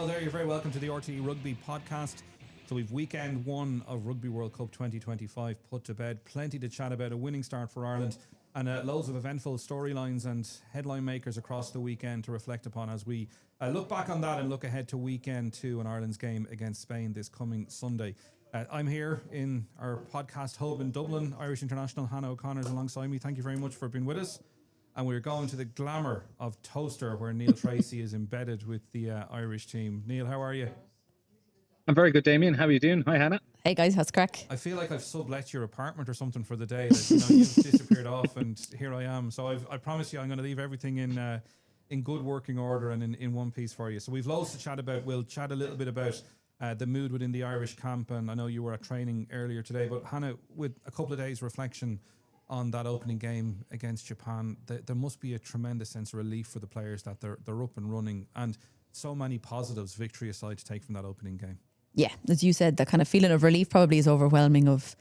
Hello there, you're very welcome to the RTÉ Rugby Podcast. So we've weekend one of Rugby World Cup 2025 put to bed. Plenty to chat about, a winning start for Ireland and loads of eventful storylines and headline makers across the weekend to reflect upon as we look back on that and look ahead to weekend two and Ireland's game against Spain this coming Sunday. I'm here in our podcast hub in Dublin. Irish international Hannah O'Connor's alongside me. Thank you very much for being with us. And we're going to the glamour of Towcester, where Neil Treacy is embedded with the Irish team. Neil, how are you? I'm very good, Damien. How are you doing? Hi, Hannah. Hey guys, how's crack? I feel like I've sublet your apartment or something for the day. That, you've disappeared off, and here I am. So I promise you, I'm going to leave everything in good working order and in one piece for you. So we've loads to chat about. We'll chat a little bit about the mood within the Irish camp, and I know you were at training earlier today. But Hannah, with a couple of days reflection on that opening game against Japan, there must be a tremendous sense of relief for the players that they're up and running, and so many positives, victory aside, to take from that opening game. Yeah, as you said, that kind of feeling of relief probably is overwhelming, of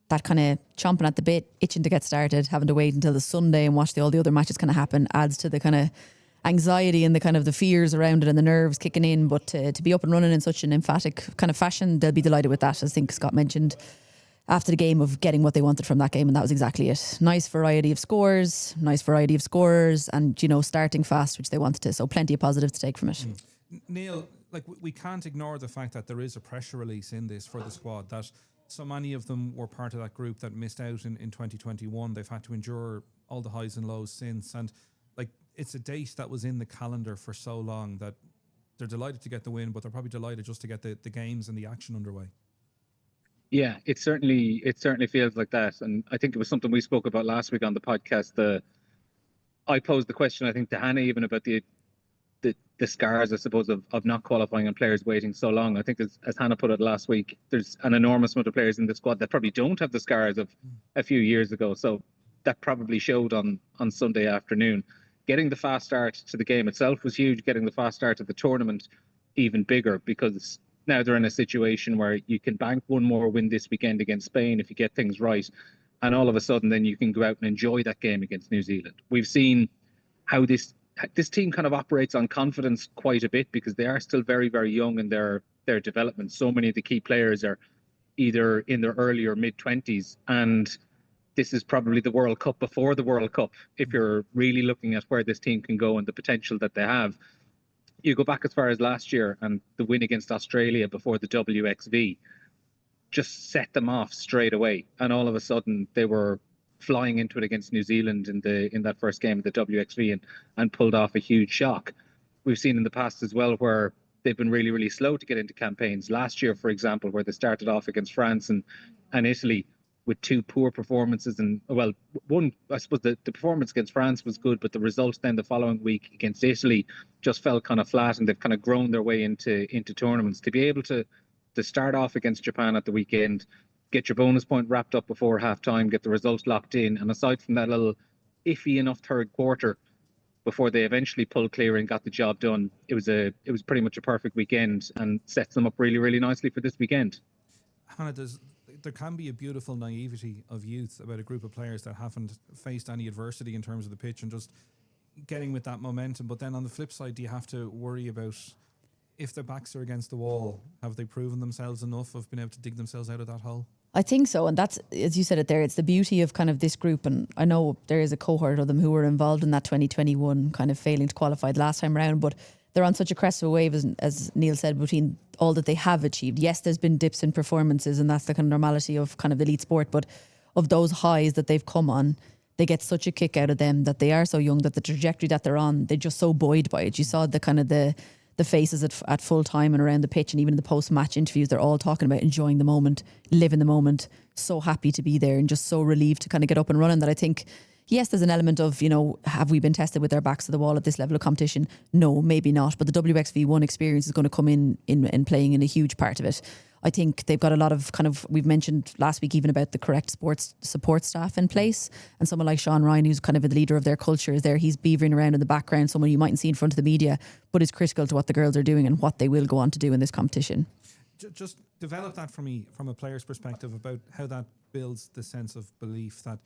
that kind of chomping at the bit, itching to get started, having to wait until the Sunday and watch all the other matches kind of happen, adds to the kind of anxiety and the kind of the fears around it and the nerves kicking in. But to be up and running in such an emphatic kind of fashion, they'll be delighted with that, as I think Scott mentioned after the game, of getting what they wanted from that game, and that was exactly it. Nice variety of scores, nice variety of scorers, and starting fast, which they wanted to. So plenty of positives to take from it. Neil, we can't ignore the fact that there is a pressure release in this for the squad, that so many of them were part of that group that missed out in 2021. They've had to endure all the highs and lows since, and it's a date that was in the calendar for so long that they're delighted to get the win, but they're probably delighted just to get the games and the action underway. Yeah, it certainly feels like that, and I think it was something we spoke about last week on the podcast. I posed the question, I think, to Hannah even about the scars, I suppose, of not qualifying and players waiting so long. I think, as Hannah put it last week, there's an enormous amount of players in the squad that probably don't have the scars of a few years ago. So that probably showed on Sunday afternoon. Getting the fast start to the game itself was huge. Getting the fast start to the tournament even bigger, because now they're in a situation where you can bank one more win this weekend against Spain if you get things right, and all of a sudden then you can go out and enjoy that game against New Zealand. We've seen how this team kind of operates on confidence quite a bit, because they are still very, very young in their development. So many of the key players are either in their early or mid-20s, and this is probably the World Cup before the World Cup, if you're really looking at where this team can go and the potential that they have. You go back as far as last year, and the win against Australia before the WXV just set them off straight away, and all of a sudden they were flying into it against New Zealand in that first game of the WXV and pulled off a huge shock. We've seen in the past as well where they've been really, really slow to get into campaigns. Last year, for example, where they started off against France and Italy with two poor performances, and one, I suppose the performance against France was good, but the result then the following week against Italy just fell kind of flat, and they've kind of grown their way into tournaments. To be able to start off against Japan at the weekend, get your bonus point wrapped up before half time, get the results locked in, and aside from that little iffy enough third quarter before they eventually pulled clear and got the job done, it was pretty much a perfect weekend and sets them up really, really nicely for this weekend. Hannah, there can be a beautiful naivety of youth about a group of players that haven't faced any adversity in terms of the pitch and just getting with that momentum. But then on the flip side, do you have to worry about, if their backs are against the wall, have they proven themselves enough, of being able to dig themselves out of that hole? I think so, and that's, as you said it there, it's the beauty of kind of this group. And I know there is a cohort of them who were involved in that 2021 kind of failing to qualify the last time around, but they're on such a crest of a wave, as Neil said, between all that they have achieved. Yes, there's been dips in performances, and that's the kind of normality of kind of elite sport, but of those highs that they've come on, they get such a kick out of them, that they are so young, that the trajectory that they're on, they're just so buoyed by it. You saw the kind of the faces at full time and around the pitch, and even in the post-match interviews, they're all talking about enjoying the moment, living the moment, so happy to be there and just so relieved to kind of get up and running, that I think, yes, there's an element of, have we been tested with our backs to the wall at this level of competition? No, maybe not. But the WXV1 experience is going to come in playing in a huge part of it. I think they've got a lot of we've mentioned last week even about the correct sports support staff in place. And someone like Sean Ryan, who's kind of the leader of their culture, is there. He's beavering around in the background, someone you mightn't see in front of the media, but is critical to what the girls are doing and what they will go on to do in this competition. Just develop that for me from a player's perspective, about how that builds the sense of belief that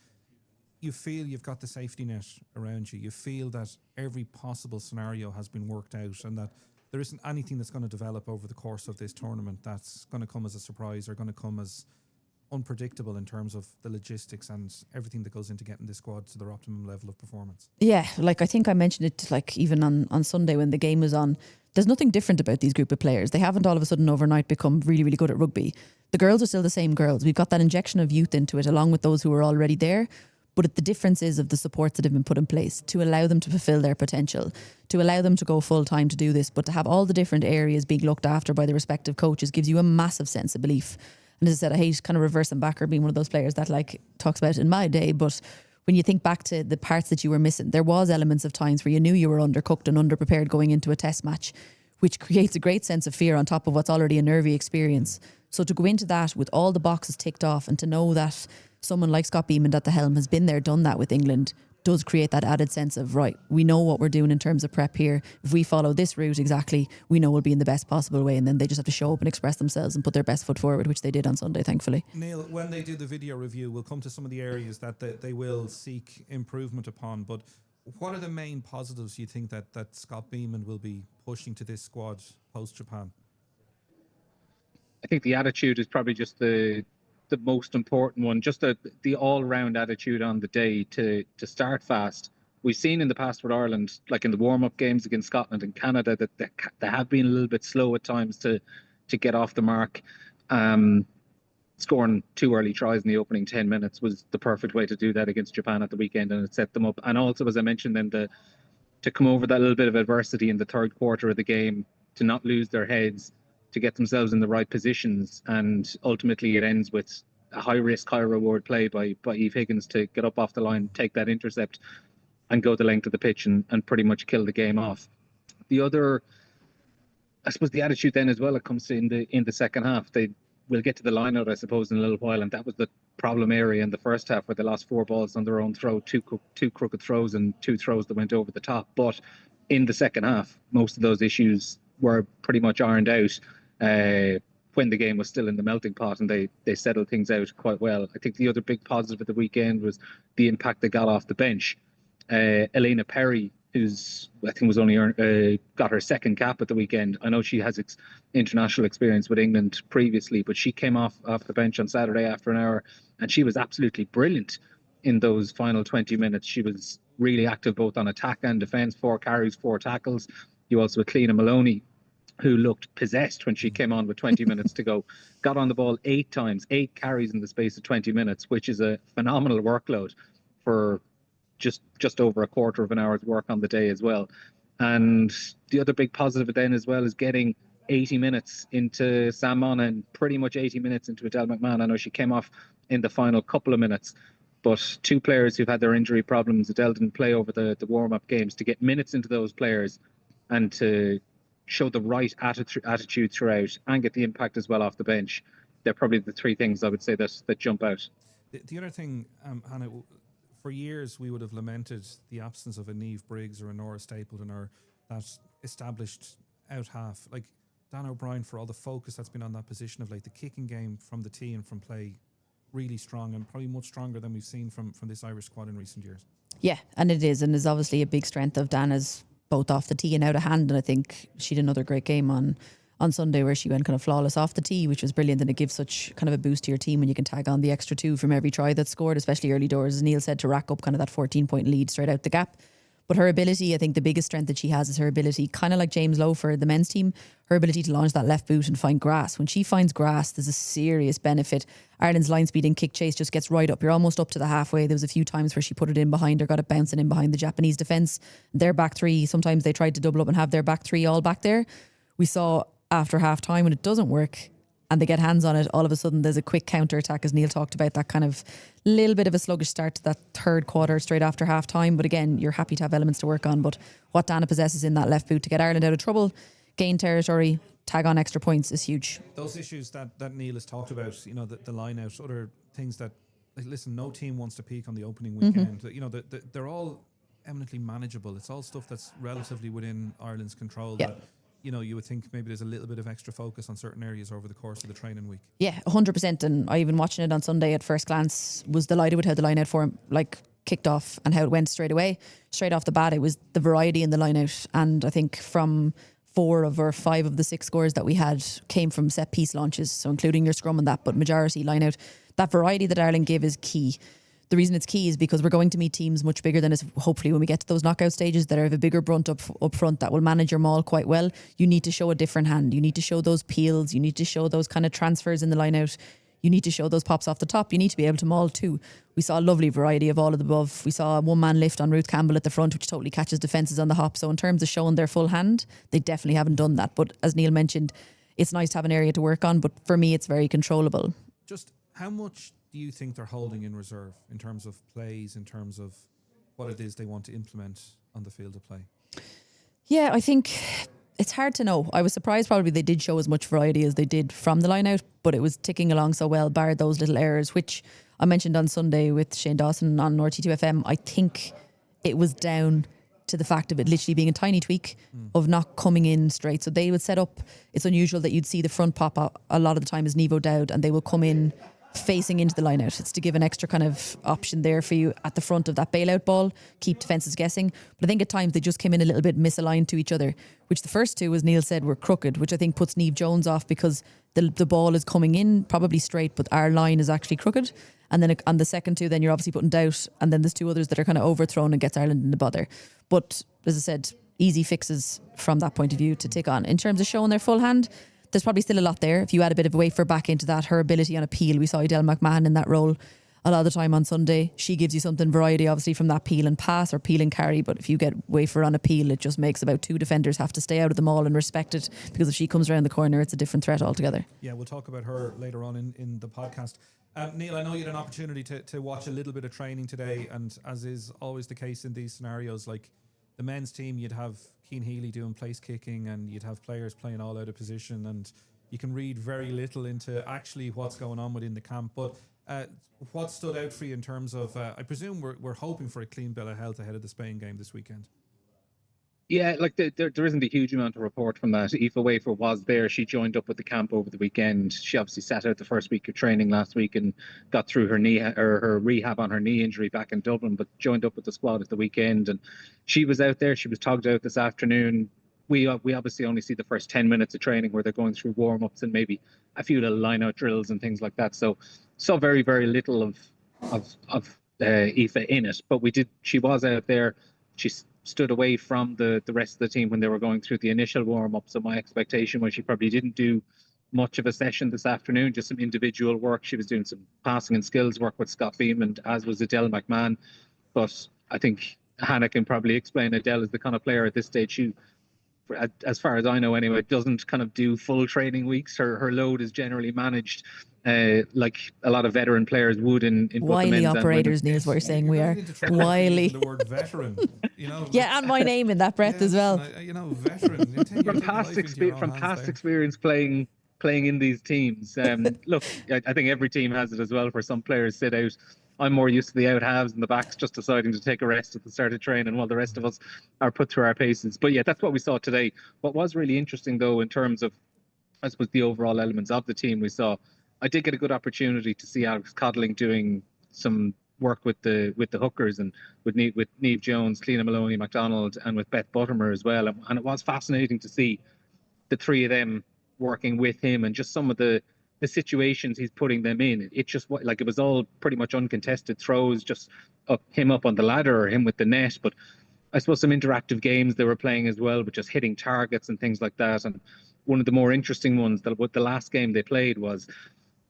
you feel you've got the safety net around you. You feel that every possible scenario has been worked out, and that there isn't anything that's going to develop over the course of this tournament that's going to come as a surprise or going to come as unpredictable in terms of the logistics and everything that goes into getting this squad to their optimum level of performance. Yeah, like I think I mentioned it like even on Sunday when the game was on. There's nothing different about these group of players. They haven't all of a sudden overnight become really, really good at rugby. The girls are still the same girls. We've got that injection of youth into it along with those who are already there. But the difference is of the supports that have been put in place to allow them to fulfill their potential, to allow them to go full time to do this, but to have all the different areas being looked after by the respective coaches gives you a massive sense of belief. And as I said, I hate kind of reversing back or being one of those players that like talks about in my day, but when you think back to the parts that you were missing, there was elements of times where you knew you were undercooked and underprepared going into a test match, which creates a great sense of fear on top of what's already a nervy experience. So to go into that with all the boxes ticked off and to know that someone like Scott Bemand at the helm has been there, done that with England, does create that added sense of, right, we know what we're doing in terms of prep here. If we follow this route exactly, we know we'll be in the best possible way. And then they just have to show up and express themselves and put their best foot forward, which they did on Sunday, thankfully. Neil, when they do the video review, we'll come to some of the areas that they will seek improvement upon. But what are the main positives you think that Scott Bemand will be pushing to this squad post-Japan? I think the attitude is probably just the most important one, just the all-round attitude on the day to start fast. We've seen in the past with Ireland, like in the warm-up games against Scotland and Canada, that they have been a little bit slow at times to get off the mark. Scoring 2 early tries in the opening 10 minutes was the perfect way to do that against Japan at the weekend, and it set them up. And also, as I mentioned, then to come over that little bit of adversity in the third quarter of the game, to not lose their heads, to get themselves in the right positions, and ultimately it ends with a high risk, high reward play by Eve Higgins to get up off the line, take that intercept and go the length of the pitch and pretty much kill the game off. The other, I suppose, the attitude then as well, it comes to in the second half. They will get to the line out, I suppose, in a little while, and that was the problem area in the first half where they lost 4 balls on their own throw, two crooked throws and 2 throws that went over the top. But in the second half, most of those issues were pretty much ironed out when the game was still in the melting pot, and they settled things out quite well. I think the other big positive of the weekend was the impact they got off the bench. Elena Perry, who's I think was only got her second cap at the weekend. I know she has international experience with England previously, but she came off the bench on Saturday after an hour, and she was absolutely brilliant in those final 20 minutes. She was really active both on attack and defence, 4 carries, 4 tackles. You also had Cleena Maloney, who looked possessed when she came on with 20 minutes to go. Got on the ball 8 times, 8 carries in the space of 20 minutes, which is a phenomenal workload for just over a quarter of an hour's work on the day as well. And the other big positive then as well is getting 80 minutes into Sam Mona and pretty much 80 minutes into Adele McMahon. I know she came off in the final couple of minutes, but 2 players who've had their injury problems, Adele didn't play over the warm-up games, to get minutes into those players and to show the right attitude throughout and get the impact as well off the bench. They're probably the 3 things I would say that jump out. The other thing, Hannah, for years we would have lamented the absence of a Niamh Briggs or a Nora Stapleton or that established out half. Like Dan O'Brien, for all the focus that's been on that position of late, the kicking game from the tee and from play really strong and probably much stronger than we've seen from this Irish squad in recent years. Yeah, and it is obviously a big strength of Dana's, both off the tee and out of hand. And I think she had another great game on Sunday where she went kind of flawless off the tee, which was brilliant. And it gives such kind of a boost to your team when you can tag on the extra 2 from every try that's scored, especially early doors, as Neil said, to rack up kind of that 14-point lead straight out the gap. But her ability, I think the biggest strength that she has is her ability, kind of like James Lowe for the men's team, her ability to launch that left boot and find grass. When she finds grass, there's a serious benefit. Ireland's line speed and kick chase just gets right up. You're almost up to the halfway. There was a few times where she put it in behind her, got it bouncing in behind the Japanese defence. Their back 3, sometimes they tried to double up and have their back 3 all back there. We saw after half time when it doesn't work and they get hands on it, all of a sudden there's a quick counter attack, as Neil talked about, that kind of little bit of a sluggish start to that third quarter straight after half time. But again, you're happy to have elements to work on. But what Dana possesses in that left boot to get Ireland out of trouble, gain territory, tag on extra points is huge. Those issues that Neil has talked about, you know, the line out, other things that, like, listen, no team wants to peak on the opening weekend. You know, they're all eminently manageable. It's all stuff that's relatively within Ireland's control. Yeah. That, you know, you would think maybe there's a little bit of extra focus on certain areas over the course of the training week. Yeah, 100%. And I even watching it on Sunday at first glance was delighted with how the line out form kicked off and how it went straight away. Straight off the bat, it was the variety in the line out. And I think from 4 of or 5 of the 6 scores that we had came from set piece launches, so including your scrum and that, but majority line out. That variety that Ireland give is key. The reason it's key is because we're going to meet teams much bigger than us, hopefully, when we get to those knockout stages, that have a bigger brunt up front that will manage your maul quite well. You need to show a different hand. You need to show those peels. You need to show those kind of transfers in the line out. You need to show those pops off the top. You need to be able to maul too. We saw a lovely variety of all of the above. We saw a one-man lift on Ruth Campbell at the front, which totally catches defences on the hop. So in terms of showing their full hand, they definitely haven't done that. But as Neil mentioned, it's nice to have an area to work on. But for me, it's very controllable. Just how much do you think they're holding in reserve in terms of plays, in terms of what it is they want to implement on the field of play? Yeah, I think it's hard to know. I was surprised probably they did show as much variety as they did from the line out, but it was ticking along so well, bar those little errors, which I mentioned on Sunday with Shane Dawson on RTÉ FM. I think it was down to the fact of it literally being a tiny tweak of not coming in straight. So they would set up, it's unusual that you'd see the front pop out a lot of the time as Nivo Dowd, and they will come in facing into the line out. It's to give an extra kind of option there for you at the front of that bailout ball, keep defences guessing. But I think at times they just came in a little bit misaligned to each other, which the first two, as Neil said, were crooked, which I think puts Niamh Jones off because the ball is coming in probably straight, but our line is actually crooked. And then on the second two, then you're obviously putting doubt, and then there's 2 others that are kind of overthrown and gets Ireland into bother. But as I said, easy fixes from that point of view to take on. In terms of showing their full hand, there's probably still a lot there. If you add a bit of Wafer back into that, her ability on appeal, we saw Edel McMahon in that role a lot of the time on Sunday. She gives you something variety, obviously, from that peel and pass or peel and carry. But if you get Wafer on appeal, it just makes about 2 defenders have to stay out of the maul and respect it, because if she comes around the corner, it's a different threat altogether. Yeah, we'll talk about her later on in the podcast. Neil, I know you had an opportunity to watch a little bit of training today, and as is always the case in these scenarios, like the men's team, you'd have Cian Healy doing place kicking, and you'd have players playing all out of position, and you can read very little into actually what's going on within the camp. But what stood out for you in terms of, I presume we're hoping for a clean bill of health ahead of the Spain game this weekend? Yeah, like there isn't a huge amount to report from that. Aoife Wafer was there. She joined up with the camp over the weekend. She obviously sat out the first week of training last week and got through her knee or her rehab on her knee injury back in Dublin, but joined up with the squad at the weekend. And she was out there. She was togged out this afternoon. We obviously only see the first 10 minutes of training where they're going through warm-ups and maybe a few little line-out drills and things like that. So saw very, very little of Aoife in it. But she was out there. She stood away from the rest of the team when they were going through the initial warm-up. So my expectation was she probably didn't do much of a session this afternoon, just some individual work. She was doing some passing and skills work with Scott Bemand, as was Edel McMahon. But I think Hannah can probably explain Edel is the kind of player at this stage who, as far as I know anyway, doesn't kind of do full training weeks. Her load is generally managed like a lot of veteran players would in both wily the men's operators, and Neil, is what you're saying. We are wily. The word veteran, yeah, and my name in that breath as well. Veteran. From past experience playing in these teams. Look, I think every team has it as well, where some players sit out. I'm more used to the out halves and the backs just deciding to take a rest at the start of training while the rest of us are put through our paces. But yeah, that's what we saw today. What was really interesting, though, in terms of, I suppose, the overall elements of the team we saw, I did get a good opportunity to see Alex Codling doing some work with the hookers and with Niamh Jones, Cliona Maloney, MacDonald, and with Beth Buttermer as well. And it was fascinating to see the 3 of them working with him and just some of the situations he's putting them in. It just like it was all pretty much uncontested throws, just him up on the ladder or him with the net. But I suppose some interactive games they were playing as well, with just hitting targets and things like that. And one of the more interesting ones that the last game they played was,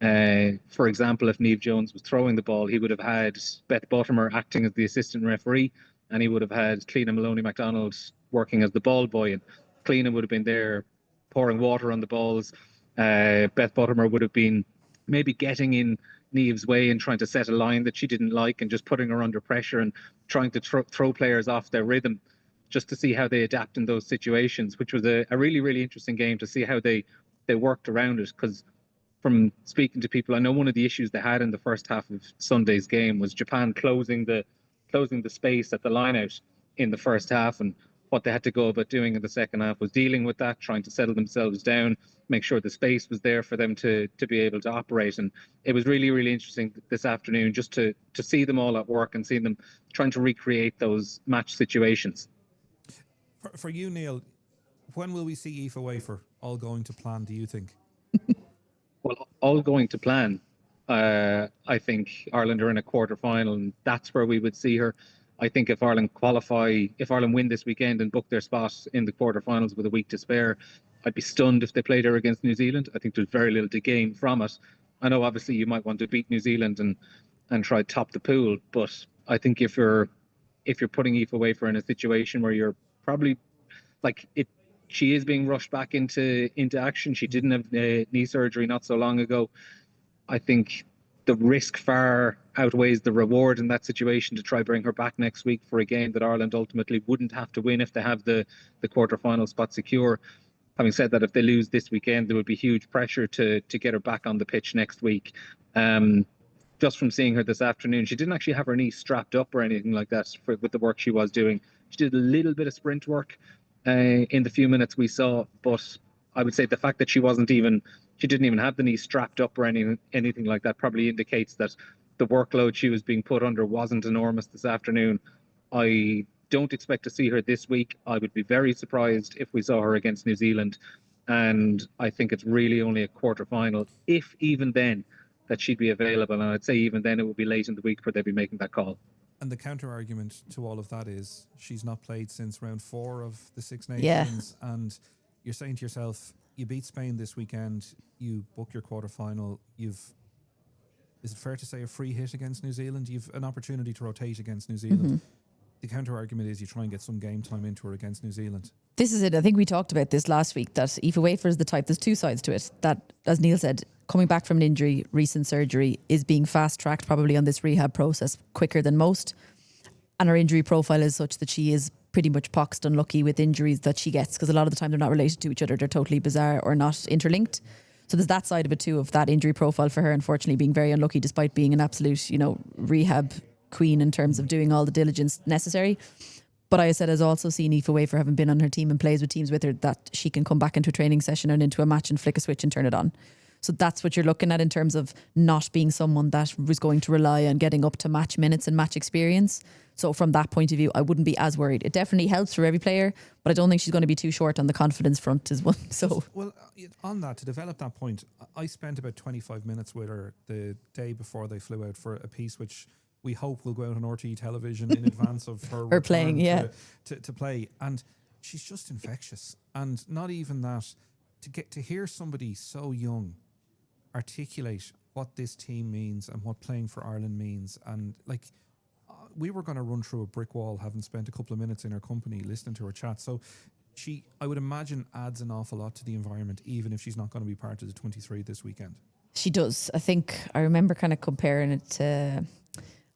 for example, if Niamh Jones was throwing the ball, he would have had Beth Buttermer acting as the assistant referee, and he would have had Cliona Maloney MacDonald working as the ball boy, and Cliona would have been there pouring water on the balls. Beth Buttermer would have been maybe getting in Niamh's way and trying to set a line that she didn't like and just putting her under pressure and trying to throw players off their rhythm, just to see how they adapt in those situations, which was a really, really interesting game to see how they worked around it. Because from speaking to people, I know one of the issues they had in the first half of Sunday's game was Japan closing the space at the line-out in the first half, and what they had to go about doing in the second half was dealing with that, trying to settle themselves down, make sure the space was there for them to be able to operate. And it was really, really interesting this afternoon just to see them all at work and see them trying to recreate those match situations. For you, Neil, when will we see Aoife Wafer all going to plan, do you think? Well, all going to plan. I think Ireland are in a quarter-final, and that's where we would see her. I think if Ireland win this weekend and book their spot in the quarter-finals with a week to spare, I'd be stunned if they played her against New Zealand. I think there's very little to gain from it. I know obviously you might want to beat New Zealand and try to top the pool, but I think if you're putting Aoife Wafer in a situation where you're probably she is being rushed back into action. She didn't have knee surgery not so long ago. I think the risk far outweighs the reward in that situation to try bring her back next week for a game that Ireland ultimately wouldn't have to win if they have the quarter-final spot secure. Having said that, if they lose this weekend, there would be huge pressure to get her back on the pitch next week. Just from seeing her this afternoon, she didn't actually have her knee strapped up or anything like that with the work she was doing. She did a little bit of sprint work in the few minutes we saw, but I would say the fact that she didn't even have the knee strapped up or anything like that probably indicates that the workload she was being put under wasn't enormous this afternoon. I don't expect to see her this week. I would be very surprised if we saw her against New Zealand, and I think it's really only a quarter-final, if even then, that she'd be available. And I'd say even then it would be late in the week for they'd be making that call. And the counter argument to all of that is she's not played since round 4 of the Six Nations. Yeah. And you're saying to yourself, you beat Spain this weekend, you book your quarter-final, is it fair to say a free hit against New Zealand? You've an opportunity to rotate against New Zealand. Mm-hmm. The counter argument is you try and get some game time into her against New Zealand. This is it. I think we talked about this last week, that Aoife Wafer is the type, there's two sides to it, that, as Neil said, coming back from an injury, recent surgery, is being fast-tracked probably on this rehab process quicker than most. And her injury profile is such that she is pretty much poxed unlucky with injuries that she gets, because a lot of the time they're not related to each other, they're totally bizarre or not interlinked. So there's that side of it too, of that injury profile for her, unfortunately being very unlucky despite being an absolute, rehab queen in terms of doing all the diligence necessary. But I said, has also seen Aoife Wafer, having been on her team and plays with teams with her, that she can come back into a training session and into a match and flick a switch and turn it on. So that's what you're looking at in terms of not being someone that was going to rely on getting up to match minutes and match experience. So from that point of view, I wouldn't be as worried. It definitely helps for every player, but I don't think she's going to be too short on the confidence front as well. So, well, on that, to develop that point, I spent about 25 minutes with her the day before they flew out for a piece which we hope will go out on RTÉ television in advance of her playing, to play. And she's just infectious. And not even that, to hear somebody so young articulate what this team means and what playing for Ireland means, and we were going to run through a brick wall having spent a couple of minutes in her company listening to her chat. So she, I would imagine, adds an awful lot to the environment, even if she's not going to be part of the 23 this weekend. She does. I think I remember kind of comparing it to,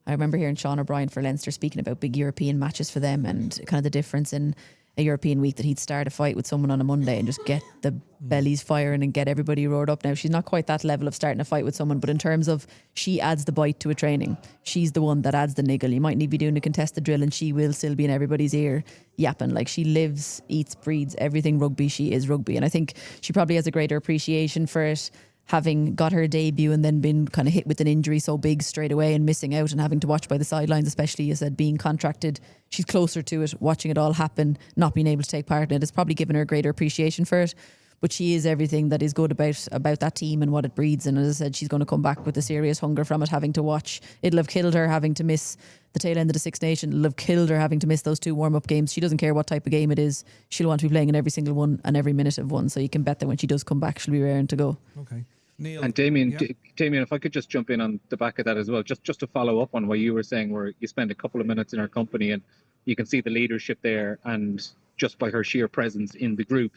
I remember hearing Sean O'Brien for Leinster speaking about big European matches for them and kind of the difference in a European week, that he'd start a fight with someone on a Monday and just get the bellies firing and get everybody roared up. Now, she's not quite that level of starting a fight with someone, but in terms of she adds the bite to a training, she's the one that adds the niggle. You might need to be doing a contested drill and she will still be in everybody's ear yapping. Like, she lives, eats, breathes everything rugby. She is rugby. And I think she probably has a greater appreciation for it, having got her debut and then been kind of hit with an injury so big straight away and missing out and having to watch by the sidelines, especially, you said, being contracted. She's closer to it, watching it all happen, not being able to take part in it. It's probably given her a greater appreciation for it. But she is everything that is good about that team and what it breeds. And as I said, she's going to come back with a serious hunger from it, having to watch. It'll have killed her having to miss the tail end of the Six Nations. It'll have killed her having to miss those 2 warm-up games. She doesn't care what type of game it is. She'll want to be playing in every single one and every minute of one. So you can bet that when she does come back, she'll be raring to go. Okay. Neil, and Damien, if I could just jump in on the back of that as well, just to follow up on what you were saying, where you spend a couple of minutes in her company and you can see the leadership there, and just by her sheer presence in the group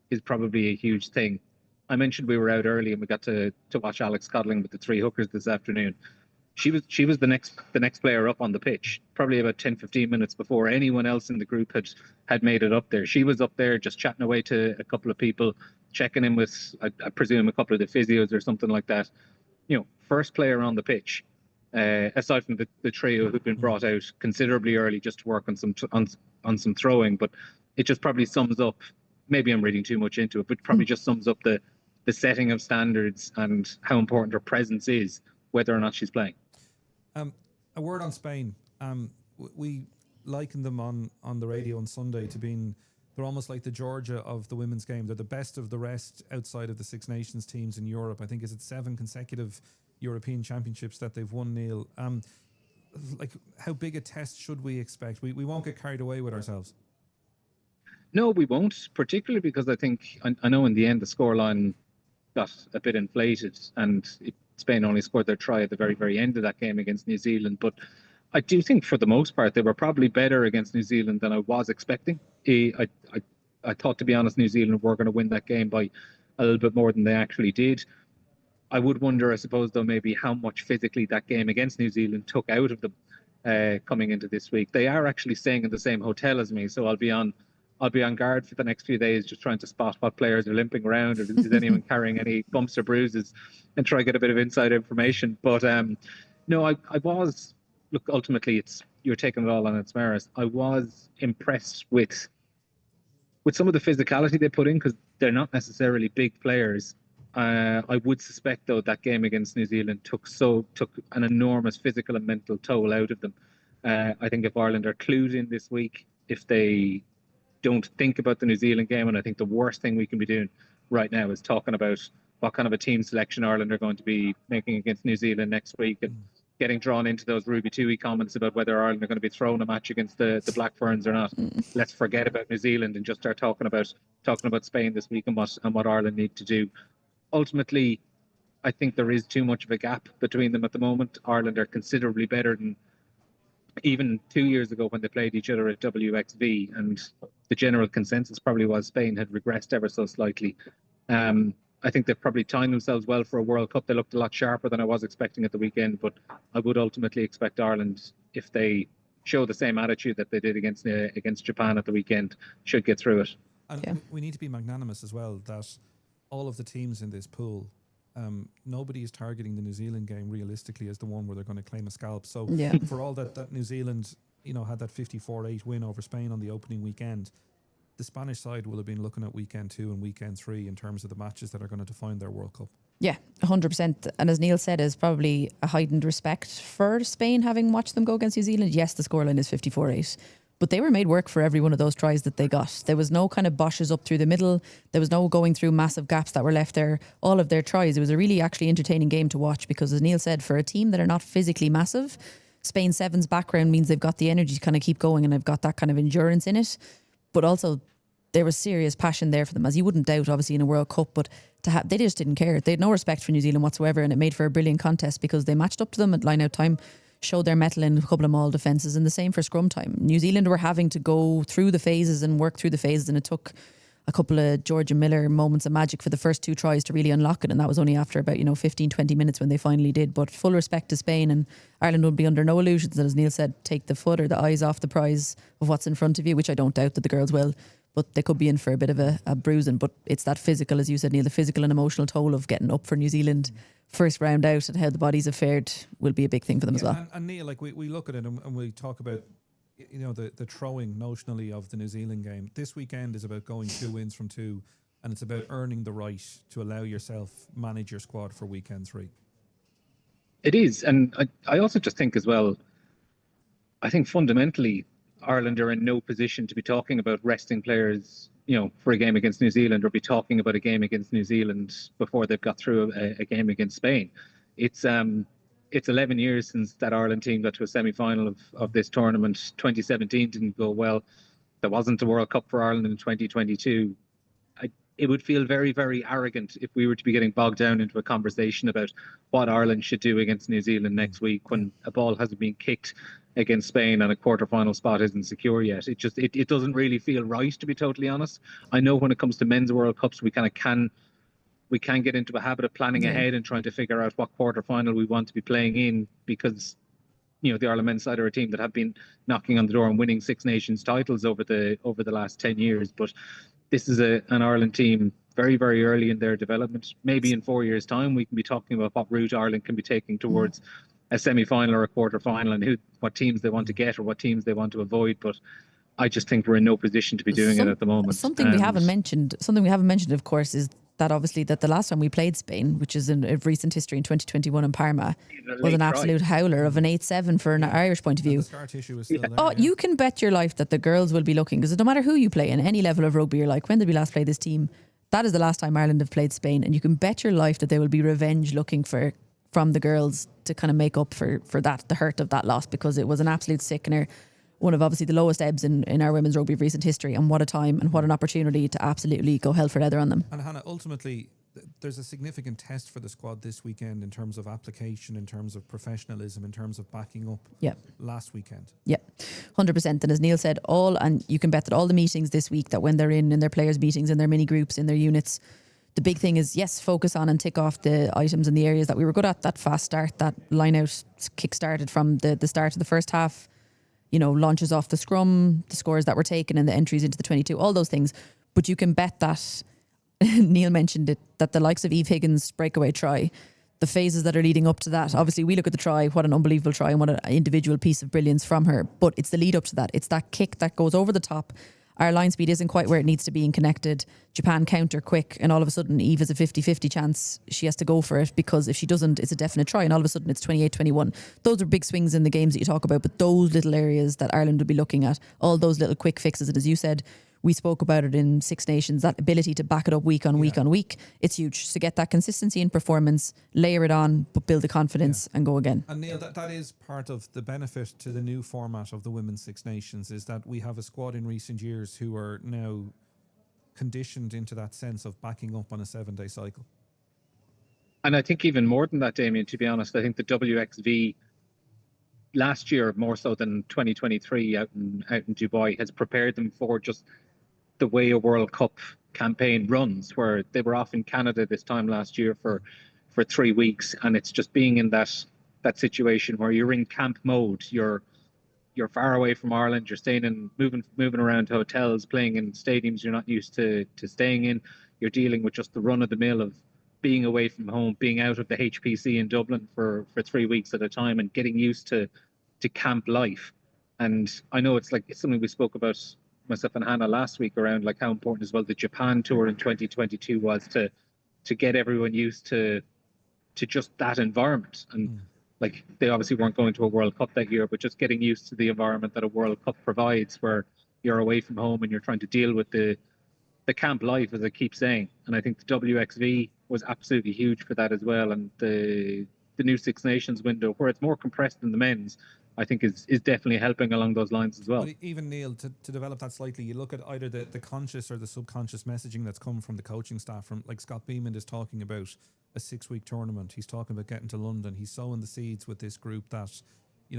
is probably a huge thing. I mentioned we were out early and we got to watch Alex Codling with the 3 hookers this afternoon. She was the next player up on the pitch, probably about 10-15 minutes before anyone else in the group had made it up there. She was up there just chatting away to a couple of people, checking in with, I presume, a couple of the physios or something like that. First player on the pitch, aside from the trio who'd been brought out considerably early just to work on some throwing. But it just probably sums up, maybe I'm reading too much into it, but probably just sums up the setting of standards and how important her presence is, whether or not she's playing. A word on Spain. We likened them on the radio on Sunday to being They're almost like the Georgia of the women's game. They're the best of the rest outside of the Six Nations teams in Europe. I think is it 7 consecutive European championships that they've won, Neil. Like, how big a test should we expect? We won't get carried away with ourselves. No, we won't, particularly because I think, I know in the end the scoreline got a bit inflated and Spain only scored their try at the very, very end of that game against New Zealand. But I do think for the most part they were probably better against New Zealand than I was expecting. I thought, to be honest, New Zealand were going to win that game by a little bit more than they actually did. I would wonder, I suppose, though, maybe how much physically that game against New Zealand took out of them coming into this week. They are actually staying in the same hotel as me, so I'll be on guard for the next few days, just trying to spot what players are limping around, or is anyone carrying any bumps or bruises, and try to get a bit of inside information. But no, I was, look, ultimately you're taking it all on its merits. I was impressed with some of the physicality they put in, because they're not necessarily big players. I would suspect, though, that game against New Zealand took an enormous physical and mental toll out of them. I think if Ireland are clued in this week, if they don't think about the New Zealand game, and I think the worst thing we can be doing right now is talking about what kind of a team selection Ireland are going to be making against New Zealand next week, and getting drawn into those Ruby Tui comments about whether Ireland are going to be throwing a match against the Black Ferns or not. Let's forget about New Zealand and just start talking about Spain this week and what Ireland need to do. Ultimately, I think there is too much of a gap between them at the moment. Ireland are considerably better than even 2 years ago when they played each other at WXV, and the general consensus probably was Spain had regressed ever so slightly. I think they've probably timed themselves well for a World Cup. They looked a lot sharper than I was expecting at the weekend, but I would ultimately expect Ireland, if they show the same attitude that they did against Japan at the weekend, should get through it. And we need to be magnanimous as well, that all of the teams in this pool, nobody is targeting the New Zealand game realistically as the one where they're going to claim a scalp. So for all that New Zealand, had that 54-8 win over Spain on the opening weekend, the Spanish side will have been looking at weekend 2 and weekend 3 in terms of the matches that are going to define their World Cup. Yeah, 100%. And as Neil said, is probably a heightened respect for Spain, having watched them go against New Zealand. Yes, the scoreline is 54-8. But they were made work for every one of those tries that they got. There was no kind of boshes up through the middle. There was no going through massive gaps that were left there. All of their tries. It was a really actually entertaining game to watch, because, as Neil said, for a team that are not physically massive, Spain 7's background means they've got the energy to kind of keep going, and they've got that kind of endurance in it. But also, there was serious passion there for them, as you wouldn't doubt, obviously, in a World Cup. But they just didn't care. They had no respect for New Zealand whatsoever, and it made for a brilliant contest because they matched up to them at line-out time, showed their mettle in a couple of maul defences, and the same for scrum time. New Zealand were having to go through the phases and work through the phases, and it took a couple of Georgia Miller moments of magic for the first 2 tries to really unlock it, and that was only after about 15-20 minutes when they finally did. But full respect to Spain, and Ireland would be under no illusions that, as Neil said, take the foot or the eyes off the prize of what's in front of you, which I don't doubt that the girls will. But they could be in for a bit of a bruising. But it's that physical, as you said, Neil, the physical and emotional toll of getting up for New Zealand first round out, and how the bodies have fared will be a big thing for them as well. And Neil, like we look at it and we talk about the throwing notionally of the New Zealand game. This weekend is about going 2 wins from 2, and it's about earning the right to allow yourself manage your squad for weekend 3. It is, and I also just think as well, I think fundamentally Ireland are in no position to be talking about resting players, for a game against New Zealand, or be talking about a game against New Zealand before they've got through a game against Spain. It's 11 years since that Ireland team got to a semi-final of this tournament. 2017 didn't go well. There wasn't a World Cup for Ireland in 2022. It would feel very, very arrogant if we were to be getting bogged down into a conversation about what Ireland should do against New Zealand next week when a ball hasn't been kicked against Spain and a quarterfinal spot isn't secure yet. It doesn't really feel right, to be totally honest. I know when it comes to men's World Cups, we can get into a habit of planning ahead and trying to figure out what quarterfinal we want to be playing in, because the Ireland men's side are a team that have been knocking on the door and winning Six Nations titles over the last 10 years. But this is an Ireland team very, very early in their development. Maybe in 4 years' time, we can be talking about what route Ireland can be taking towards a semi-final or a quarter-final, and what teams they want to get or what teams they want to avoid. But I just think we're in no position to be doing it at the moment. Something we haven't mentioned, of course, is that obviously that the last time we played Spain, which is in a recent history in 2021 in Parma, was an absolute howler of an 8-7 for an Irish point of view. And the scar tissue is still there. Oh, you can bet your life that the girls will be looking, because no matter who you play in any level of rugby, you're like, when did we last play this team? That is the last time Ireland have played Spain, and you can bet your life that they will be revenge looking from the girls to kind of make up for that, the hurt of that loss, because it was an absolute sickener. One of obviously the lowest ebbs in our women's rugby of recent history, and what a time and what an opportunity to absolutely go hell for leather on them. And Hannah, ultimately, there's a significant test for the squad this weekend in terms of application, in terms of professionalism, in terms of backing up last weekend. Yeah, 100%. And as Neil said, and you can bet that all the meetings this week, that when they're in their players' meetings, in their mini groups, in their units, the big thing is, yes, focus on and tick off the items and the areas that we were good at, that fast start, that line out kick started from the start of the first half, launches off the scrum, the scores that were taken and the entries into the 22, all those things. But you can bet that, Neil mentioned it, that the likes of Eve Higgins' breakaway try, the phases that are leading up to that, obviously we look at the try, what an unbelievable try and what an individual piece of brilliance from her. But it's the lead up to that. It's that kick that goes over the top. Our line speed isn't quite where it needs to be and connected. Japan counter quick, and all of a sudden Eve has a 50-50 chance. She has to go for it, because if she doesn't, it's a definite try, and all of a sudden it's 28-21. Those are big swings in the games that you talk about, but those little areas that Ireland would be looking at, all those little quick fixes, and as you said, we spoke about it in Six Nations, that ability to back it up week on week on week, it's huge. To get that consistency in performance, layer it on, but build the confidence and go again. And Neil, that is part of the benefit to the new format of the Women's Six Nations, is that we have a squad in recent years who are now conditioned into that sense of backing up on a 7-day cycle. And I think even more than that, Damien, to be honest, I think the WXV last year, more so than 2023 out in Dubai, has prepared them for just the way a World Cup campaign runs, where they were off in Canada this time last year for 3 weeks, and it's just being in that situation where you're in camp mode, you're far away from Ireland, you're staying in, moving around hotels, playing in stadiums you're not used to staying in, you're dealing with just the run of the mill of being away from home, being out of the HPC in Dublin for 3 weeks at a time, and getting used to camp life. And I know it's something we spoke about, myself and Hannah, last week, around like how important as well the Japan tour in 2022 was to get everyone used to just that environment. And like, they obviously weren't going to a World Cup that year, but just getting used to the environment that a World Cup provides, where you're away from home and you're trying to deal with the camp life, as I keep saying. And I think the WXV was absolutely huge for that as well. And the new Six Nations window, where it's more compressed than the men's, I think is definitely helping along those lines as well. But even, Neil, to develop that slightly, you look at either the conscious or the subconscious messaging that's come from the coaching staff. From, like, Scott Bemand is talking about a 6-week tournament. He's talking about getting to London. He's sowing the seeds with this group that,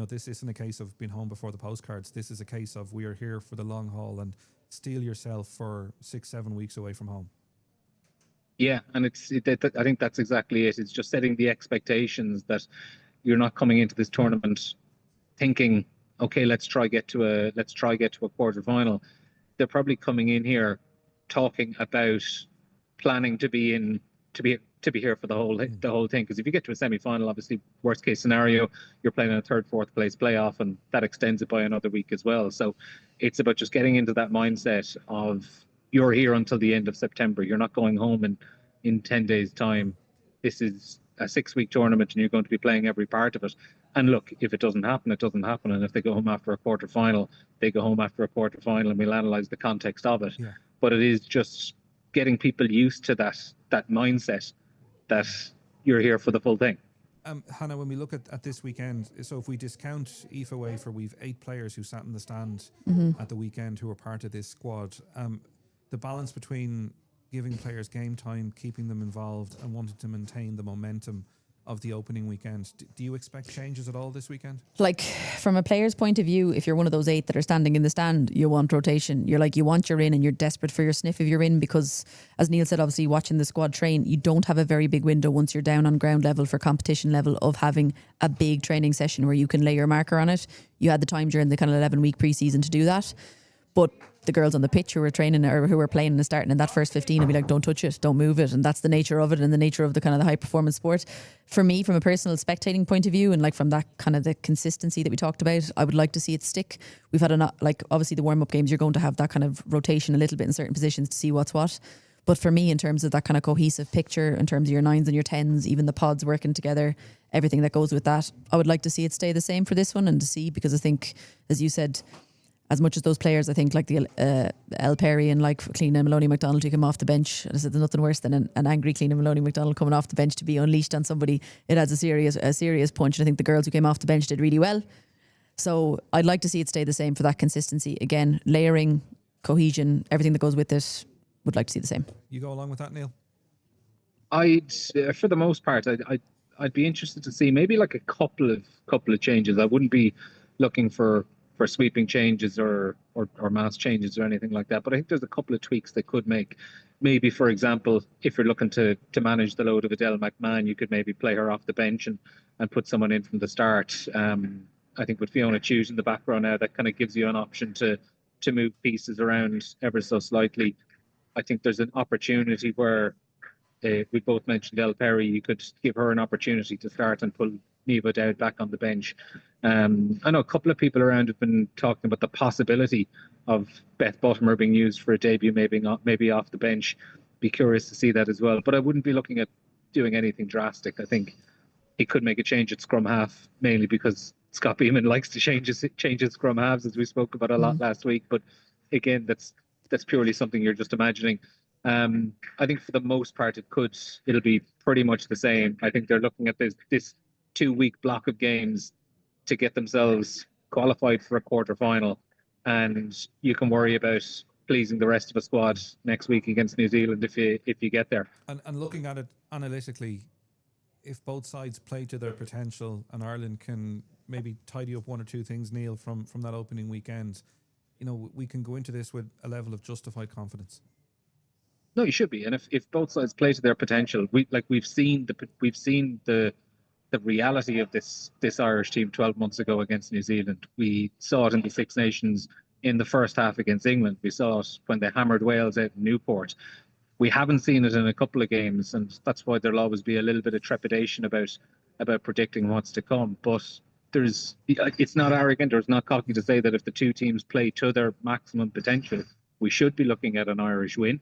this isn't a case of being home before the postcards. This is a case of, we are here for the long haul, and steel yourself for 6-7 weeks away from home. Yeah, and I think that's exactly it. It's just setting the expectations that you're not coming into this tournament thinking, okay, let's try get to a quarter final. They're probably coming in here talking about planning to be here for the whole thing. Because if you get to a semi-final, obviously worst case scenario, you're playing in a 3rd, 4th place playoff, and that extends it by another week as well. So it's about just getting into that mindset of, you're here until the end of September. You're not going home in 10 days' time. This is a 6-week tournament, and you're going to be playing every part of it. And look, if it doesn't happen, it doesn't happen. And if they go home after a quarter final, they go home after a quarter final, and we'll analyse the context of it. Yeah. But it is just getting people used to that mindset that you're here for the full thing. Hannah, when we look at this weekend, so if we discount Aoife Wafer, we've 8 players who sat in the stand at the weekend who are part of this squad. The balance between giving players game time, keeping them involved, and wanting to maintain the momentum of the opening weekend. Do you expect changes at all this weekend? Like, from a player's point of view, if you're one of those 8 that are standing in the stand, you want rotation. You want your in, and you're desperate for your sniff if you're in, because, as Neil said, obviously watching the squad train, you don't have a very big window once you're down on ground level for competition level of having a big training session where you can lay your marker on it. You had the time during the kind of 11-week pre-season to do that. But the girls on the pitch who were training or who were playing and starting in that first 15 will be like, don't touch it, don't move it. And that's the nature of it, and the nature of the kind of the high performance sport. For me, from a personal spectating point of view, and like from that kind of the consistency that we talked about, I would like to see it stick. We've had obviously the warm up games, you're going to have that kind of rotation a little bit in certain positions to see what's what. But for me, in terms of that kind of cohesive picture, in terms of your 9s and your 10s, even the pods working together, everything that goes with that, I would like to see it stay the same for this one, and to see, because I think, as you said, as much as those players, I think like the El Perry and like Clean and Maloney McDonald who came off the bench, and I said there's nothing worse than an angry Clean and Maloney McDonald coming off the bench to be unleashed on somebody. It has a serious punch, and I think the girls who came off the bench did really well. So I'd like to see it stay the same for that consistency. Again, layering, cohesion, everything that goes with it, would like to see the same. You go along with that, Neil? For the most part, I'd be interested to see maybe like a couple of changes. I wouldn't be looking for sweeping changes or mass changes or anything like that. But I think there's a couple of tweaks they could make. Maybe, for example, if you're looking to manage the load of Adele McMahon, you could maybe play her off the bench and put someone in from the start. I think with Fiona Hughes in the background now, that kind of gives you an option to move pieces around ever so slightly. I think there's an opportunity where we both mentioned El Perry. You could give her an opportunity to start and pull Neva Dowd back on the bench. I know a couple of people around have been talking about the possibility of Beth Buttimer being used for a debut, maybe off the bench. Be curious to see that as well. But I wouldn't be looking at doing anything drastic. I think he could make a change at scrum half, mainly because Scott Bemand likes to change his scrum halves, as we spoke about a lot last week. But again, that's purely something you're just imagining. I think for the most part, it'll be pretty much the same. I think they're looking at this 2-week block of games to get themselves qualified for a quarter-final, and you can worry about pleasing the rest of the squad next week against New Zealand if you get there. And looking at it analytically, if both sides play to their potential and Ireland can maybe tidy up one or two things, Neil, from that opening weekend, we can go into this with a level of justified confidence. No, you should be, and if both sides play to their potential, we've seen the reality of this Irish team 12 months ago against New Zealand. We saw it in the Six Nations in the first half against England. We saw it when they hammered Wales out in Newport. We haven't seen it in a couple of games, and that's why there'll always be a little bit of trepidation about predicting what's to come. But it's not arrogant or it's not cocky to say that if the two teams play to their maximum potential, we should be looking at an Irish win.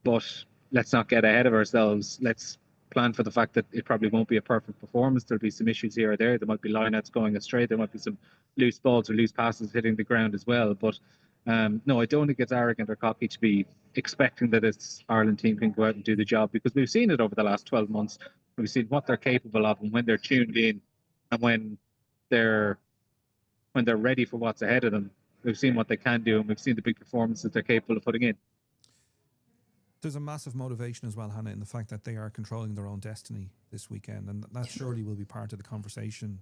But let's not get ahead of ourselves. Let's plan for the fact that it probably won't be a perfect performance. There'll be some issues here or there. There might be lineouts going astray. There might be some loose balls or loose passes hitting the ground as well. But no, I don't think it's arrogant or cocky to be expecting that this Ireland team can go out and do the job, because we've seen it over the last 12 months. We've seen what they're capable of, and when they're tuned in and when they're ready for what's ahead of them, we've seen what they can do, and we've seen the big performances they're capable of putting in. There's a massive motivation as well, Hannah, in the fact that they are controlling their own destiny this weekend, and that surely will be part of the conversation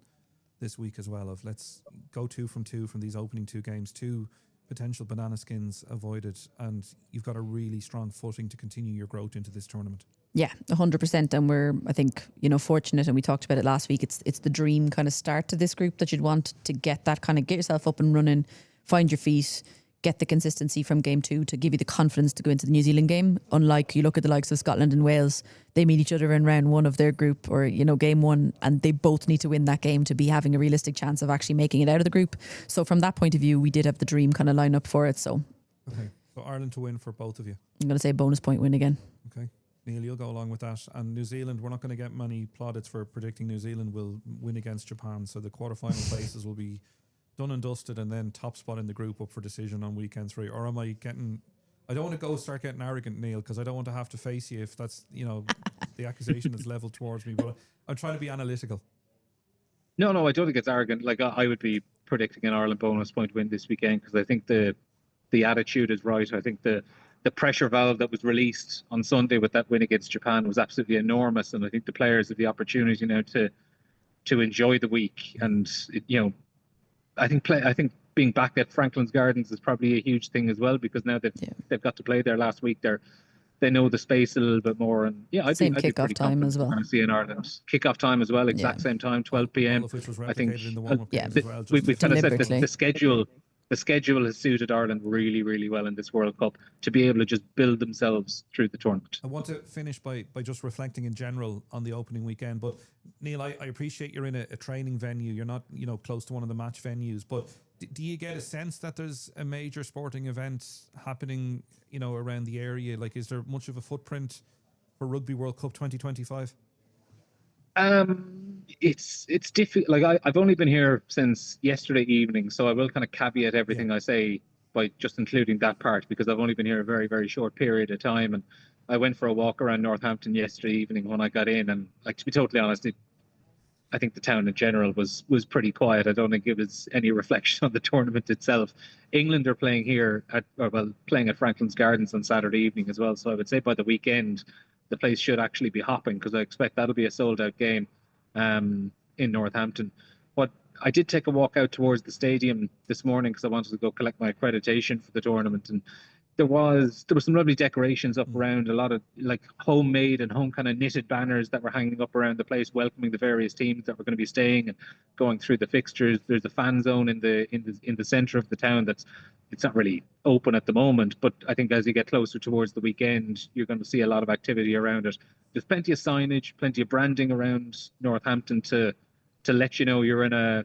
this week as well, of let's go 2 from these opening 2 games, 2 potential banana skins avoided, and you've got a really strong footing to continue your growth into this tournament. Yeah, 100%, and we're, I think, fortunate, and we talked about it last week. It's the dream kind of start to this group that you'd want to get yourself up and running, find your feet, get the consistency from game 2 to give you the confidence to go into the New Zealand game. Unlike, you look at the likes of Scotland and Wales, they meet each other in round 1 of their group, or game 1, and they both need to win that game to be having a realistic chance of actually making it out of the group. So from that point of view, we did have the dream kind of line up for it. So okay, so Ireland to win for both of you. I'm going to say bonus point win again. Okay, Neil, you'll go along with that. And New Zealand, we're not going to get many plaudits for predicting New Zealand will win against Japan, so the quarterfinal places will be done and dusted, and then top spot in the group up for decision on weekend 3. Or am I getting... I don't want to start getting arrogant, Neil, because I don't want to have to face you if that's, the accusation is leveled towards me. But I'm trying to be analytical. No, I don't think it's arrogant. Like, I would be predicting an Ireland bonus point win this weekend, because I think the attitude is right. I think the pressure valve that was released on Sunday with that win against Japan was absolutely enormous, and I think the players have the opportunity now to enjoy the week. And I think being back at Franklin's Gardens is probably a huge thing as well, because now they've got to play there last week. They know the space a little bit more, and I'd be kickoff time as well. See in Ireland kickoff time as well, same time, 12 p.m. All of which was I think replicated in the warm-up games as well. We've kind of said that the schedule has suited Ireland really, really well in this World Cup to be able to just build themselves through the tournament. I want to finish by just reflecting in general on the opening weekend. But Neil, I appreciate you're in a training venue. You're not, close to one of the match venues. But do you get a sense that there's a major sporting event happening, around the area? Like, is there much of a footprint for Rugby World Cup 2025? It's difficult. Like I've only been here since yesterday evening, so I will kind of caveat everything I say by just including that part, because I've only been here a very, very short period of time. And I went for a walk around Northampton yesterday evening when I got in, and like, to be totally honest, I think the town in general was pretty quiet. I don't think it was any reflection on the tournament itself. England are playing here playing at Franklin's Gardens on Saturday evening as well. So I would say by the weekend, the place should actually be hopping, because I expect that'll be a sold out game in Northampton. But I did take a walk out towards the stadium this morning because I wanted to go collect my accreditation for the tournament, and there were some lovely decorations up around, a lot of like homemade and home kind of knitted banners that were hanging up around the place, welcoming the various teams that were going to be staying and going through the fixtures. There's a fan zone in the center of the town it's not really open at the moment, but I think as you get closer towards the weekend, you're going to see a lot of activity around it. There's plenty of signage, plenty of branding around Northampton to let you know you're in a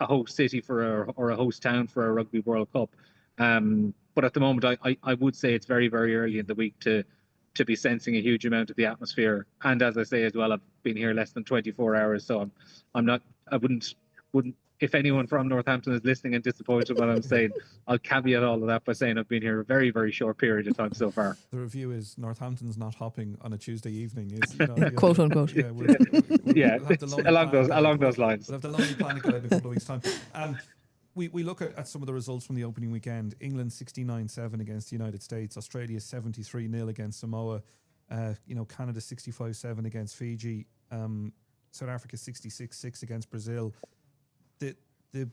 host city or a host town for a Rugby World Cup. But at the moment, I would say it's very, very early in the week to be sensing a huge amount of the atmosphere. And as I say as well, I've been here less than 24 hours, so I wouldn't. If anyone from Northampton is listening and disappointed with what I'm saying, I'll caveat all of that by saying I've been here a very, very short period of time so far. The review is Northampton's not hopping on a Tuesday evening. Is quote unquote. Yeah, along those lines. We'll have the lonely panic in a couple of weeks' time. We look at some of the results from the opening weekend. England 69-7 against the United States. Australia 73-0 against Samoa. Canada 65-7 against Fiji. South Africa 66-6 against Brazil. The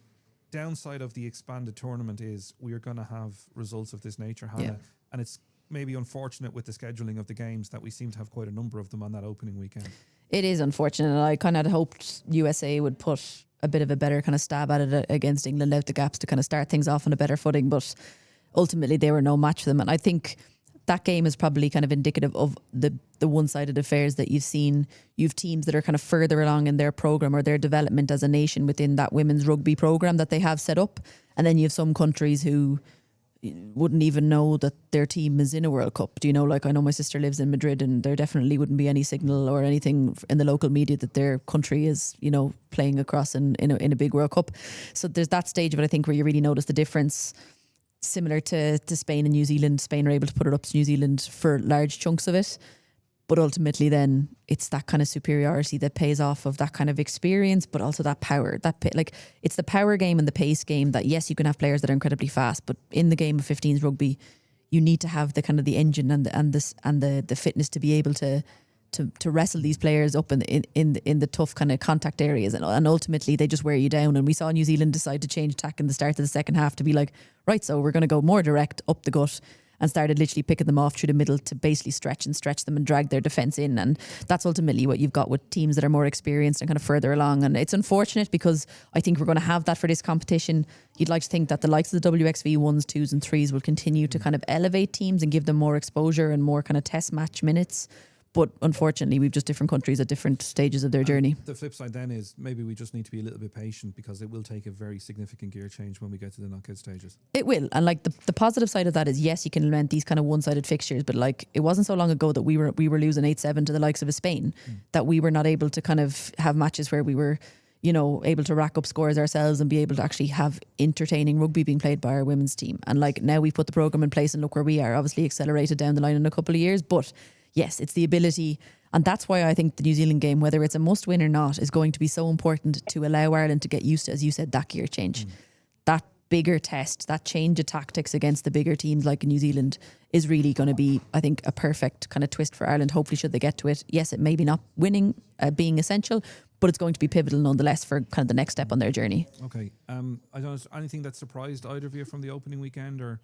downside of the expanded tournament is we are going to have results of this nature, Hannah, and it's maybe unfortunate with the scheduling of the games that we seem to have quite a number of them on that opening weekend. It is unfortunate, and I kind of hoped USA would put a bit of a better kind of stab at it against England out the gaps to kind of start things off on a better footing, but ultimately they were no match for them. And I think that game is probably kind of indicative of the one-sided affairs that you've seen. You've teams that are kind of further along in their program or their development as a nation within that women's rugby program that they have set up, and then you have some countries who wouldn't even know that their team is in a World Cup. Do you know, like, I know my sister lives in Madrid, and there definitely wouldn't be any signal or anything in the local media that their country is, playing across in a big World Cup. So there's that stage of it, I think, where you really notice the difference. Similar to Spain and New Zealand. Spain are able to put it up to New Zealand for large chunks of it. But ultimately then it's that kind of superiority that pays off of that kind of experience, but also that power. It's the power game and the pace game that, yes, you can have players that are incredibly fast, but in the game of 15s rugby, you need to have the kind of the engine and the fitness to be able to wrestle these players up in the tough kind of contact areas, and ultimately they just wear you down. And we saw New Zealand decide to change tack in the start of the second half to be like, right, so we're going to go more direct up the gut, and started literally picking them off through the middle to basically stretch them and drag their defence in. And that's ultimately what you've got with teams that are more experienced and kind of further along. And it's unfortunate because I think we're going to have that for this competition. You'd like to think that the likes of the WXV 1s, 2s and 3s will continue to kind of elevate teams and give them more exposure and more kind of test match minutes. But unfortunately, we've just different countries at different stages of their journey. The flip side then is maybe we just need to be a little bit patient, because it will take a very significant gear change when we get to the knockout stages. It will. And like the positive side of that is, yes, you can invent these kind of one-sided fixtures, but like it wasn't so long ago that we were losing 8-7 to the likes of a Spain, that we were not able to kind of have matches where we were, able to rack up scores ourselves and be able to actually have entertaining rugby being played by our women's team. And like now we've put the programme in place and look where we are, obviously accelerated down the line in a couple of years, but yes, it's the ability, and that's why I think the New Zealand game, whether it's a must win or not, is going to be so important to allow Ireland to get used to, as you said, that gear change. That bigger test, that change of tactics against the bigger teams like New Zealand is really going to be, I think, a perfect kind of twist for Ireland. Hopefully, should they get to it, yes, it may be not winning being essential, but it's going to be pivotal nonetheless for kind of the next step on their journey. Okay. I don't know, anything that surprised either of you from the opening weekend, or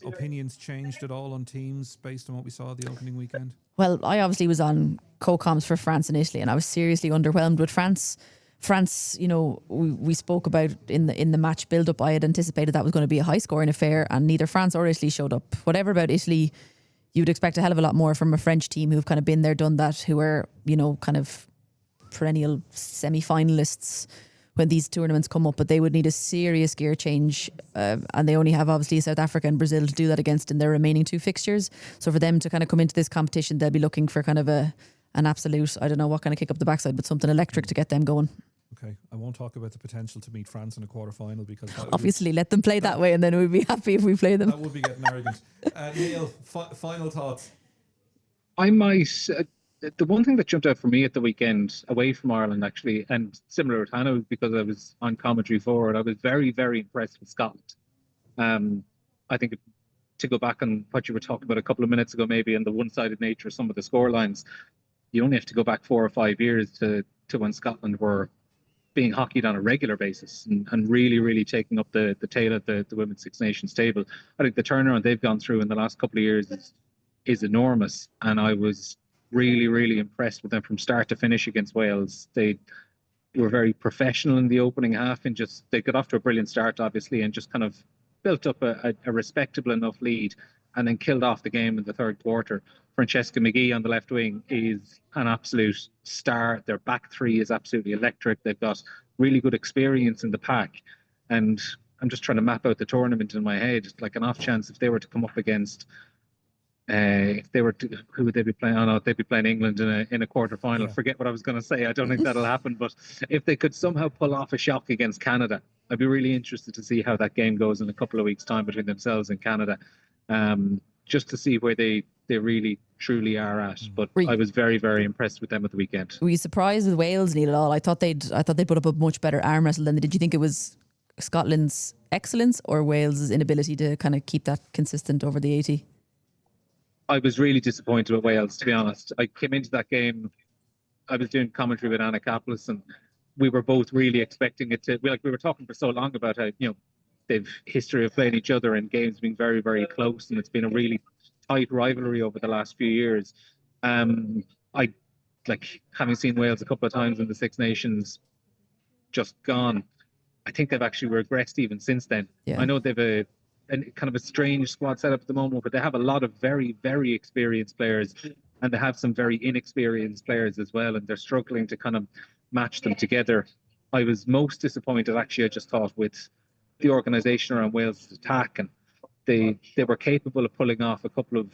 opinions changed at all on teams based on what we saw at the opening weekend? Well, I obviously was on co-coms for France and Italy, and I was seriously underwhelmed with France. France, we spoke about in the match build-up, I had anticipated that was going to be a high-scoring affair, and neither France or Italy showed up. Whatever about Italy, you'd expect a hell of a lot more from a French team who've kind of been there, done that, who are, kind of perennial semi-finalists when these tournaments come up, but they would need a serious gear change, and they only have obviously South Africa and Brazil to do that against in their remaining 2 fixtures. So for them to kind of come into this competition, they'll be looking for kind of an absolute, I don't know what kind of kick up the backside, but something electric to get them going. Okay, I won't talk about the potential to meet France in a quarter-final because obviously let them play that way, and then we'd be happy if we play them. That would be getting arrogant. Neil, final thoughts. I might. The one thing that jumped out for me at the weekend, away from Ireland actually, and similar to Hannah, because I was on commentary for it, I was very, very impressed with Scotland. I think to go back on what you were talking about a couple of minutes ago, maybe, and the one-sided nature of some of the scorelines, you only have to go back 4 or 5 years to when Scotland were being hockeyed on a regular basis and really, really taking up the tail at the Women's Six Nations table. I think the turnaround they've gone through in the last couple of years is enormous, and I was really, really impressed with them from start to finish against Wales. They were very professional in the opening half, and just they got off to a brilliant start, obviously, and just kind of built up a respectable enough lead, and then killed off the game in the third quarter. Francesca McGee on the left wing is an absolute star. Their back three is absolutely electric. They've got really good experience in the pack, and I'm just trying to map out the tournament in my head. Like an off chance if they were to come up against, if they were to, who would they be playing? Oh no, they'd be playing England in a quarter final. Yeah. Forget what I was going to say. I don't think that'll happen. But if they could somehow pull off a shock against Canada, I'd be really interested to see how that game goes in a couple of weeks' time between themselves and Canada, just to see where they really truly are at. But I was very, very impressed with them at the weekend. Were you surprised with Wales, Neil, at all? I thought they'd put up a much better arm wrestle than they did. You think it was Scotland's excellence or Wales' inability to kind of keep that consistent over the 80? I was really disappointed with Wales, to be honest. I came into that game, I was doing commentary with Anna Kaplis, and we were both really expecting it to, we were talking for so long about how, they've history of playing each other and games being very, very close, and it's been a really tight rivalry over the last few years. I, having seen Wales a couple of times in the Six Nations just gone, I think they've actually regressed even since then. Yeah. I know they've a kind of a strange squad setup at the moment, but they have a lot of very, very experienced players, and they have some very inexperienced players as well, and they're struggling to kind of match them together. I was most disappointed, actually, I just thought, with the organisation around Wales' attack, and they were capable of pulling off a couple of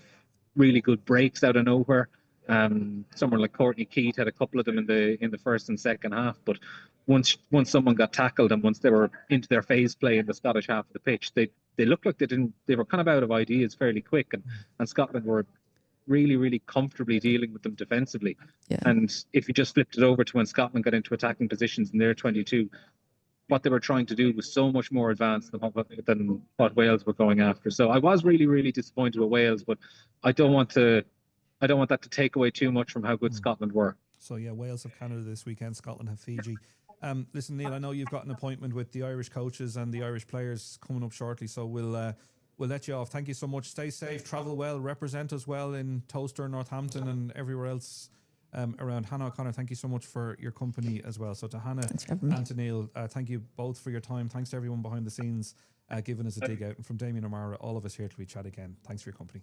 really good breaks out of nowhere. Someone like Courtney Keith had a couple of them in the first and second half, but once someone got tackled and once they were into their phase play in the Scottish half of the pitch, they looked like they were kind of out of ideas fairly quick, and Scotland were really, really comfortably dealing with them defensively. Yeah. And if you just flipped it over to when Scotland got into attacking positions in their 22, what they were trying to do was so much more advanced than what Wales were going after. So I was really, really disappointed with Wales, but I don't want that to take away too much from how good Scotland were. So yeah, Wales have Canada this weekend, Scotland have Fiji. Listen, Neil, I know you've got an appointment with the Irish coaches and the Irish players coming up shortly, so we'll let you off. Thank you so much. Stay safe, travel well, represent us well in Towcester, Northampton, and everywhere else around. Hannah O'Connor, thank you so much for your company as well. So to Hannah and to Neil, thank you both for your time. Thanks to everyone behind the scenes giving us a dig out. And from Damien O'Meara, all of us here till we chat again. Thanks for your company.